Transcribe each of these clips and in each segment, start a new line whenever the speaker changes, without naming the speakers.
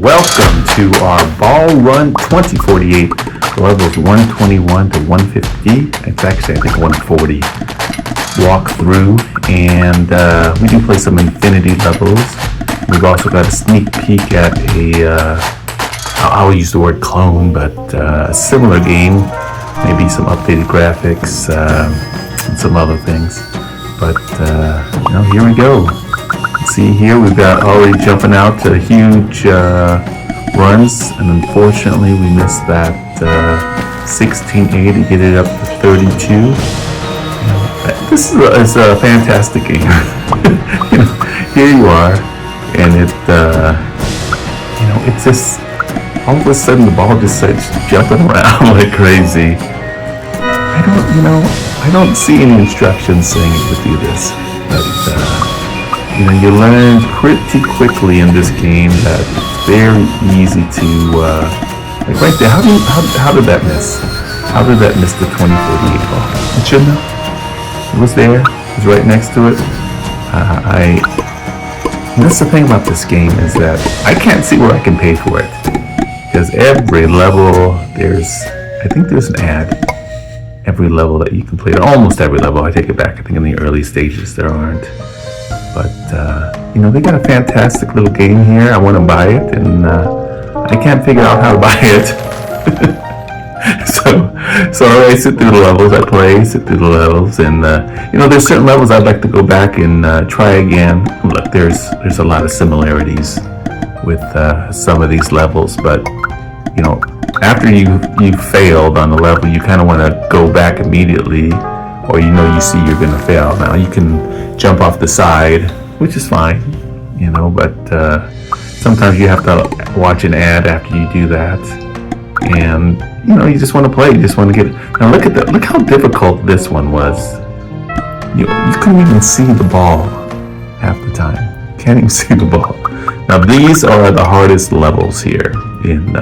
Welcome to our BallRun 2048, levels 121 to 150. It's actually, I think, 140 walkthrough, and we do play some infinity levels. We've also got a sneak peek at I'll use the word clone, but a similar game, maybe some updated graphics and some other things. But here we go. See here, we've got already jumping out to huge runs, and unfortunately we missed that 16A to get it up to 32. This is a fantastic game. Here you are, and it's just all of a sudden the ball just starts jumping around like crazy. I don't see any instructions saying it to do this, but you learn pretty quickly in this game that it's very easy to, like right there, how did that miss? How did that miss the 2048 ball? It shouldn't have. It was there. It was right next to it. That's the thing about this game, is that I can't see where I can pay for it. Because every level, I think there's an ad. Every level that you can play, or almost every level, I take it back. I think in the early stages there aren't. But, they got a fantastic little game here. I want to buy it, and I can't figure out how to buy it. so I sit through the levels, sit through the levels, and, there's certain levels I'd like to go back and try again. Look, there's a lot of similarities with some of these levels, but, after you failed on the level, you kind of want to go back immediately, or you see you're going to fail. Now you can jump off the side, which is fine, but sometimes you have to watch an ad after you do that, and you just want to play. You just want to get. Now look how difficult this one was. You couldn't even see the ball half the time. Can't even see the ball. Now these are the hardest levels here in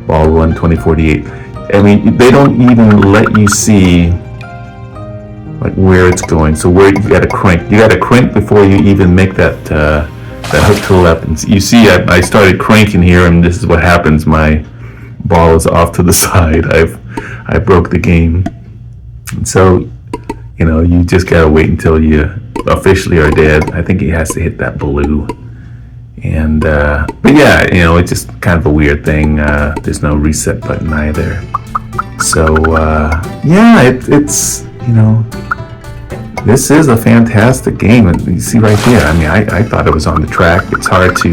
BallRun 2048. I mean, they don't even let you see like where it's going. So where you gotta crank before you even make that hook to the left. And you see, I started cranking here, and this is what happens. My ball is off to the side. I broke the game. And so, you just gotta wait until you officially are dead. I think he has to hit that blue. And but yeah, it's just kind of a weird thing. There's no reset button either. So it's this is a fantastic game, and you see right here. I mean, I thought it was on the track. It's hard to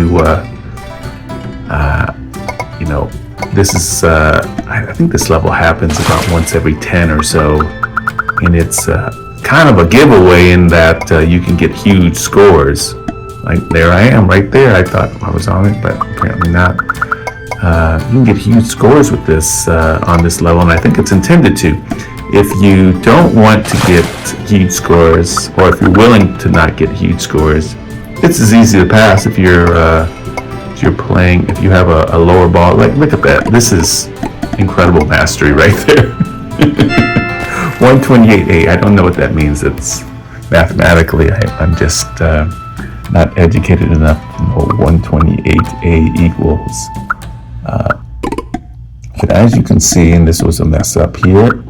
this is I think this level happens about once every 10 or so, and it's kind of a giveaway in that you can get huge scores. Like there I am right there. I thought I was on it, but apparently not. You can get huge scores with this on this level, and I think it's intended to. If you don't want to get huge scores, or if you're willing to not get huge scores, it's as easy to pass if you're playing. If you have a lower ball, like look at that. This is incredible mastery right there. 128A. I don't know what that means. It's mathematically. I'm just not educated enough to know what 128A equals. But as you can see, and this was a mess up here,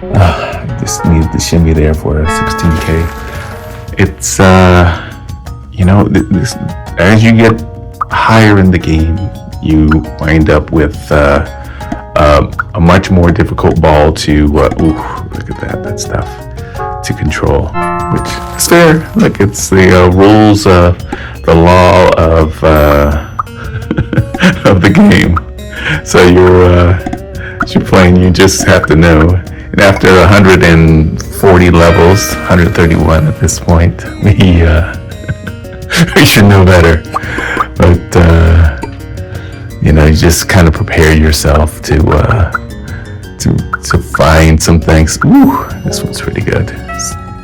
I just needed to shimmy there for a 16K. It's this, as you get higher in the game, you wind up with a much more difficult ball to look at that stuff to control, which is fair. Look, it's the rules, the law of of the game. So you're playing, you just have to know. And after 140 levels, 131 at this point, we should know better. But you just kind of prepare yourself to find some things. Ooh, this one's pretty good.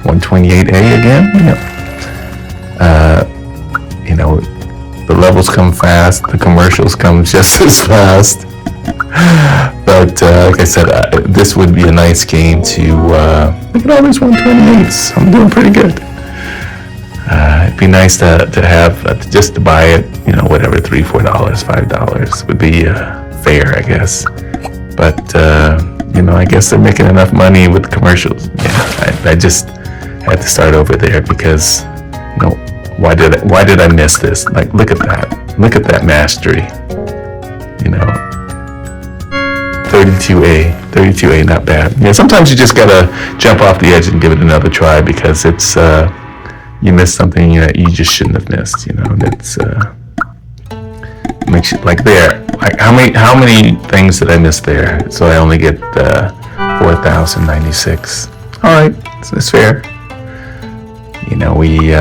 128A again. The levels come fast. The commercials come just as fast. But like I said, this would be a nice game to look at all these 128s. I'm doing pretty good. it'd be nice to have just to buy it, you know, whatever, $3, $4, $5 would be fair, I guess. But you know, I guess they're making enough money with commercials. Yeah, I just had to start over there because, you know, why did I miss this? Like, look at that mastery. You know, 32A, not bad. Yeah, sometimes you just gotta jump off the edge and give it another try because it's you missed something that you just shouldn't have missed. You know, that's makes you like there. Like how many things did I miss there? So I only get 4,096. All right, so that's fair. You know, we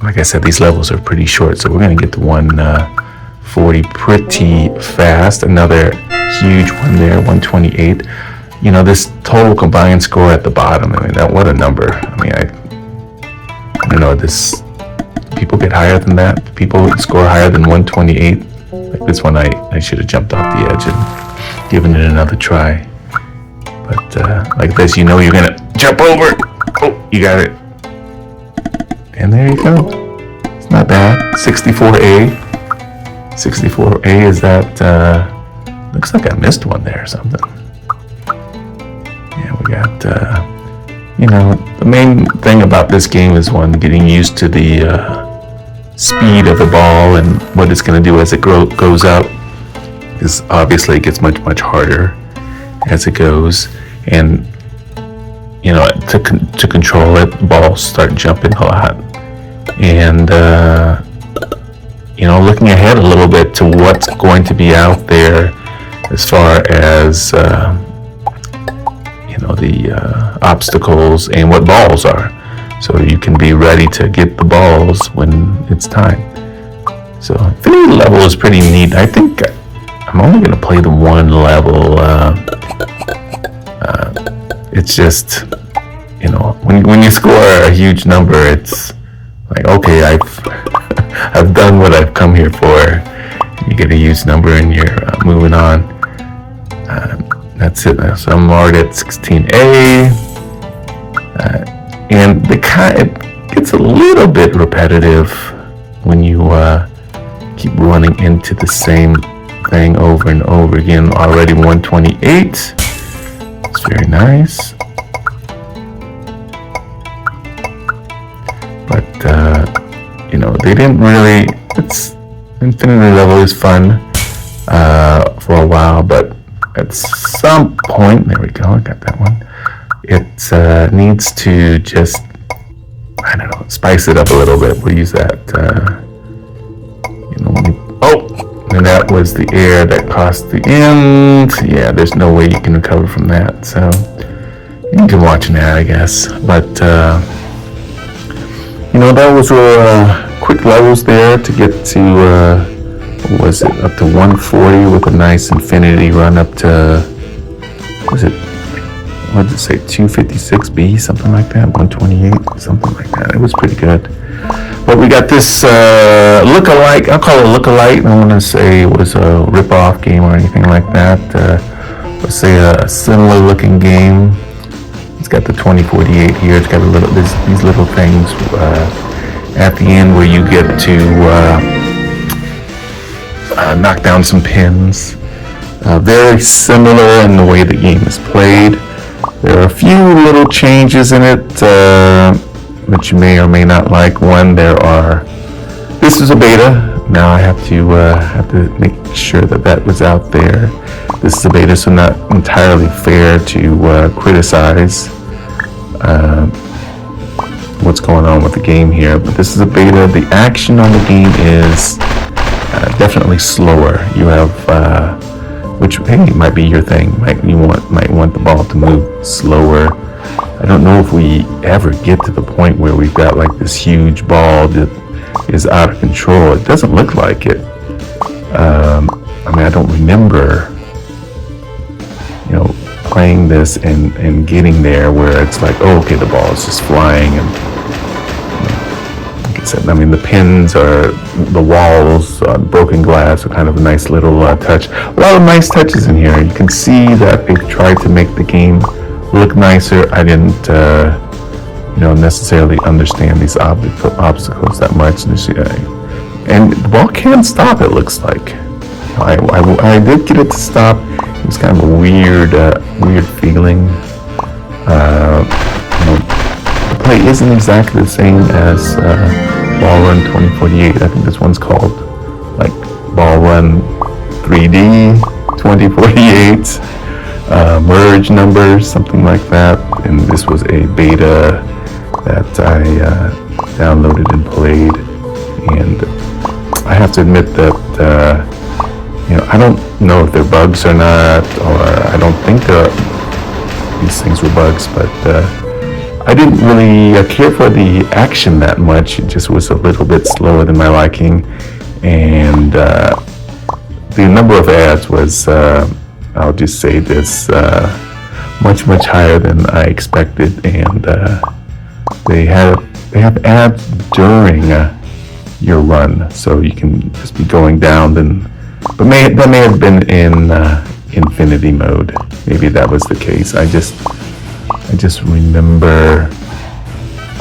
like I said, these levels are pretty short, so we're gonna get to 140 pretty fast. Another huge one there, 128. You know, this total combined score at the bottom, I mean, what a number. I mean, I don't know, people get higher than that. People score higher than 128. Like this one, I should have jumped off the edge and given it another try. But like this, you know you're gonna jump over. Oh, you got it. And there you go. It's not bad. 64A. 64A, is that, looks like I missed one there or something. Yeah, we got, you know, the main thing about this game is getting used to the speed of the ball and what it's going to do as it goes up. Because obviously it gets much, much harder as it goes. And, you know, to control it, the balls start jumping a lot. And, you know, looking ahead a little bit to what's going to be out there as far as, you know, the obstacles and what balls are. So you can be ready to get the balls when it's time. So Infinity level is pretty neat. I think I'm only going to play the one level. It's just, you know, when you score a huge number, it's like, okay, I've done what I've come here for. You get a huge number and you're moving on. That's it. So I'm already at 16A. And it gets a little bit repetitive when you keep running into the same thing over and over again. Already 128. It's very nice. But, you know, they didn't really, Infinity level is fun for a while, but at some point, there we go, I got that one. It needs to just, I don't know, spice it up a little bit. We'll use that, you know, and that was the air that cost the end. Yeah, there's no way you can recover from that. So you can watch an ad, I guess. But, you know, that was quick levels there to get to, what was it, up to 140 with a nice infinity run up to, what did it say, 256B, something like that, 128, something like that. It was pretty good. But we got this look-alike, I'll call it look-alike. I don't want to say it was a rip-off game or anything like that. Let's say a similar-looking game. It's got the 2048 here. It's got these little things at the end where you get to knock down some pins. Very similar in the way the game is played. There are a few little changes in it that you may or may not like. One, this is a beta. Now I have to make sure that was out there. This is a beta, so not entirely fair to criticize what's going on with the game here. But this is a beta. The action on the game is definitely slower. You have which, hey, might be your thing. Might want the ball to move slower. I don't know if we ever get to the point where we've got like this huge ball that is out of control. It doesn't look like it. I mean, I don't remember, you know, playing this and getting there where it's like, oh, okay, the ball is just flying. And like I said, I mean, the pins are, the walls, broken glass are kind of a nice little touch. A lot of nice touches in here. You can see that they've tried to make the game look nicer. I didn't necessarily understand these obstacles that much. And the ball can stop, it looks like. I did get it to stop. It was kind of a weird feeling. The play isn't exactly the same as BallRun 2048. I think this one's called like BallRun 3D 2048. Merge numbers, something like that. And this was a beta that I downloaded and played. And I have to admit that I don't know if they're bugs or not, or I don't think these things were bugs, but I didn't really care for the action that much. It just was a little bit slower than my liking, and the number of ads was, I'll just say this, much higher than I expected, and they have ads during your run, so you can just be going down. But that may have been in infinity mode. Maybe that was the case. I just remember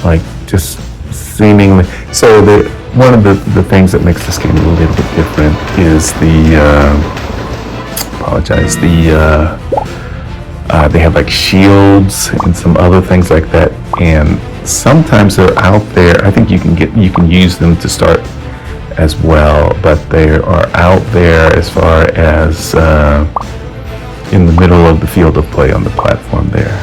like just seemingly. So one of the things that makes this game a little bit different is they have like shields and some other things like that, and sometimes they're out there. I think you can use them to start as well, but they are out there as far as in the middle of the field of play on the platform there.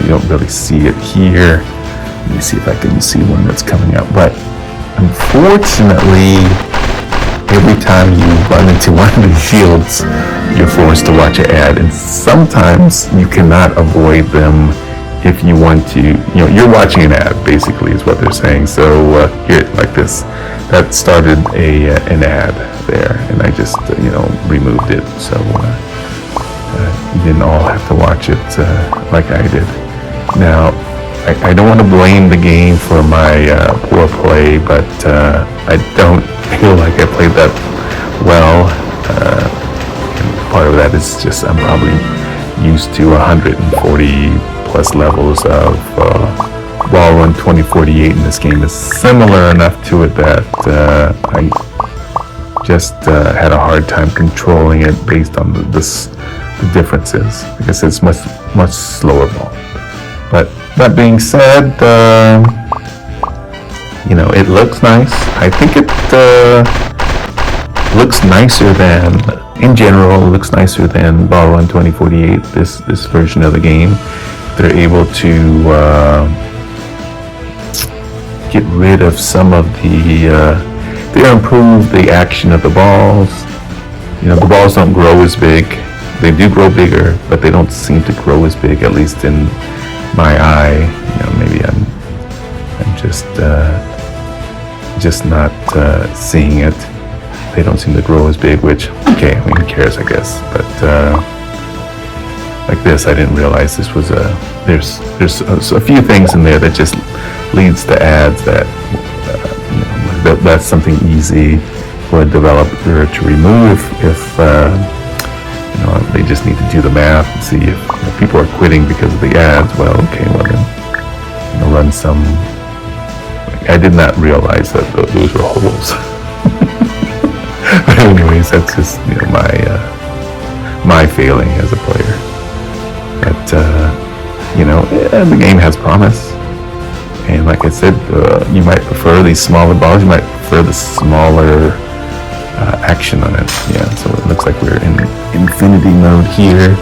You don't really see it here. Let me see if I can see one that's coming out. But unfortunately, every time you run into one of these fields, you're forced to watch an ad, and sometimes you cannot avoid them if you want to. You're watching an ad, basically, is what they're saying. So here, like this, that started an ad there, and I just removed it, so you didn't all have to watch it like I did. Now, I don't want to blame the game for my poor play, but I don't feel like I played that well. And part of that is just I'm probably used to 140 plus levels of BallRun 2048, and this game is similar enough to it that I just had a hard time controlling it based on the differences. Like I said, it's much slower ball. But that being said, it looks nice. I think it looks nicer than, in general, it looks nicer than BallRun 2048. This version of the game, they're able to get rid of some of they improve the action of the balls. The balls don't grow as big. They do grow bigger, but they don't seem to grow as big, at least in my eye. Maybe I'm just not seeing it. They don't seem to grow as big, which, okay, who cares, I guess. But like this, I didn't realize this was there's a few things in there that just leads to ads that's something easy for a developer to remove if they just need to do the math and see if people are quitting because of the ads. Well, okay, then run some. I did not realize that those were holes. But anyways, that's just my failing as a player. But the game has promise. And like I said, you might prefer these smaller balls. You might prefer the smaller action on it. Yeah, so it looks like we're in infinity mode here.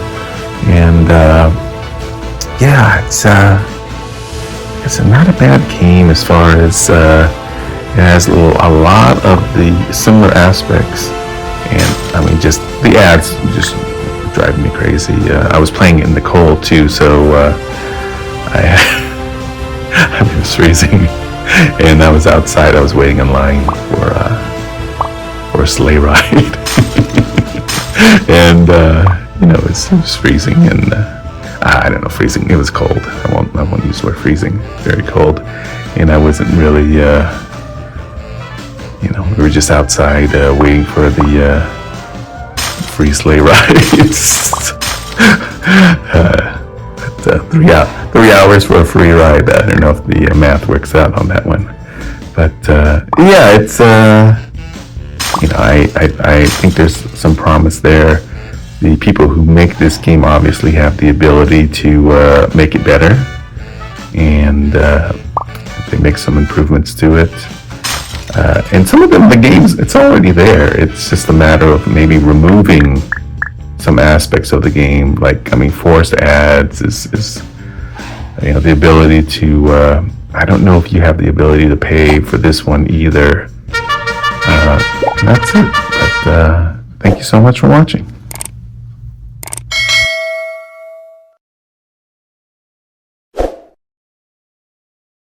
And it's not a bad game as far as it has a lot of the similar aspects. And I mean, just the ads just driving me crazy. I was playing it in the cold too, so I was freezing, and I was outside. I was waiting in line for a sleigh ride, and it was freezing, and I don't know, freezing. It was cold. I won't use the word freezing. Very cold, and I wasn't really. We were just outside waiting for the free sleigh rides. But 3 hours for a free ride. I don't know if the math works out on that one, but yeah, it's I think there's some promise there. The people who make this game obviously have the ability to make it better, and they make some improvements to it. And some of them, the games, it's already there. It's just a matter of maybe removing some aspects of the game, like, forced ads is the ability to, I don't know if you have the ability to pay for this one either. That's it. But thank you so much for watching.